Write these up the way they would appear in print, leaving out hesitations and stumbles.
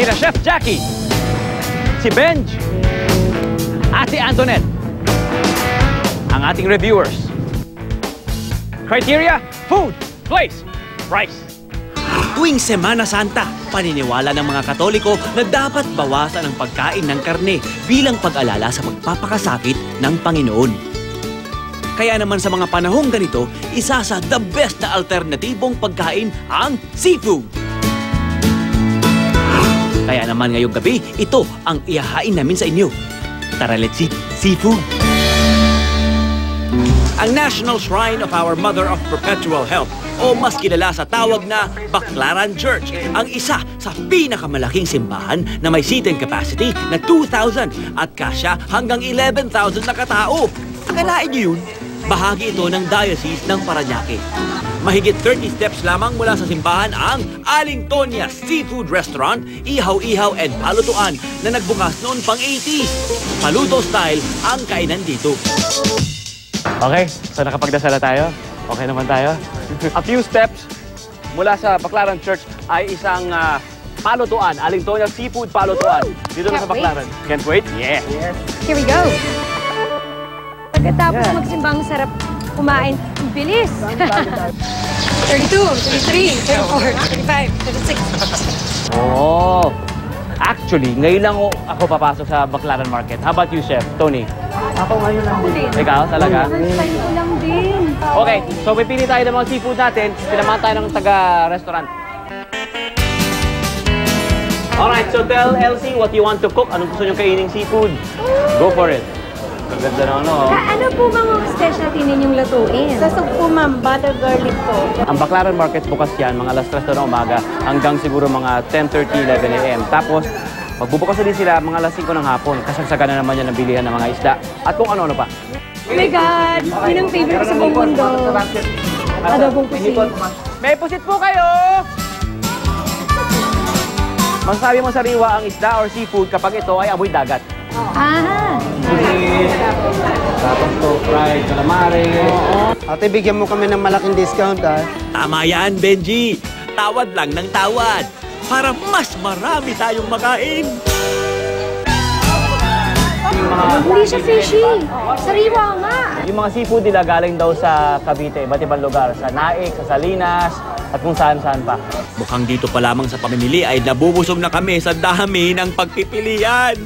sina Chef Jackie, si Benj, at si Antoinette, ang ating reviewers. Criteria, food, place, price. Tuwing Semana Santa, paniniwala ng mga Katoliko na dapat bawasan ang pagkain ng karne bilang pag-alala sa pagpapakasakit ng Panginoon. Kaya naman sa mga panahong ganito, isa sa the best na alternatibong pagkain ang seafood. Kaya naman ngayong gabi, ito ang ihahain namin sa inyo. Tara, let's eat seafood! Ang National Shrine of Our Mother of Perpetual Help o mas kilala sa tawag na Baclaran Church, ang isa sa pinakamalaking simbahan na may seating capacity na 2,000 at kasya hanggang 11,000 na katao. Akalain niyo yun? Bahagi ito ng Diocese ng Parañaque. Mahigit 30 steps lamang mula sa simbahan ang Aling Tonia Seafood Restaurant, ihaw-ihaw and palutuan na nagbukas noon pang 80s. Paluto style ang kainan dito. Okay, so nakapagdasal na tayo. Okay naman tayo. A few steps mula sa Baclaran Church ay isang palutuan. Aling Tonia Seafood Palutuan. Dito na sa Baclaran. Can't wait? Yeah! Yes. Here we go. Pagkatapos magsimbang sarap kumain. Bilis! 32, 33, 34, 35, 36. Oh! Actually, ngayon lang ako papasok sa Baclaran Market. How about you, Chef? Tony? Ako ngayon lang din. Ikaw, talaga? First time ko lang din. Okay, so pipili tayo ng mga seafood natin. Pinamahan tayo ng taga-restaurant. Alright, so tell Elsie what you want to cook. Anong gusto nyo kaining seafood? Go for it. Ang ganda na ano. Ano po mga specialty ninyong lutuin? Sasog po ma'am, butter garlic po. Ang Baclaran Market bukas yan, mga alas 3 na umaga hanggang siguro mga 10:30, 11 a.m. Tapos, magbubukas din sila mga alas 5 ng hapon. Kasagsagan na naman yan ng bilihan ng mga isda. At kung ano-ano pa. Oh my God! Yun ang favorite ko sa buong mundo. Adobong pusit. May pusit po kayo! Masasabi mo sariwa ang isda or seafood kapag ito ay amoy dagat. Ah! Tapos to, fried calamari. Ate, bigyan mo kami ng malaking discount ah. Tama yan, Benji. Tawad lang ng tawad para mas marami tayong makain. Hindi siya fishy. Sariwa nga. Yung mga seafood nila galing daw sa Cavite, iba't ibang lugar. Sa Naik, sa Salinas, at kung saan-saan pa. Mukhang dito pa lamang sa pamimili ay nabubusog na kami sa dami ng pagpipilian.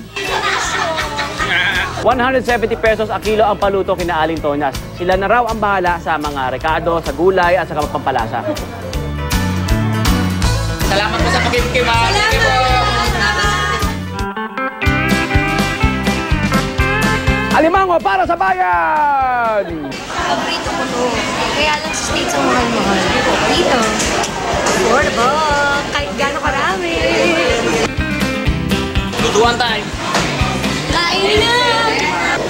170 pesos a kilo ang paluto kina Aling Tonias. Sila na raw ang bahala sa mga rekado, sa gulay at sa pampalasa. Salamat po sa pagkikima. Alimango para sa bayan! Paborito ko to. Kaya lang sa States ang mahal-mahal. Dito, affordable.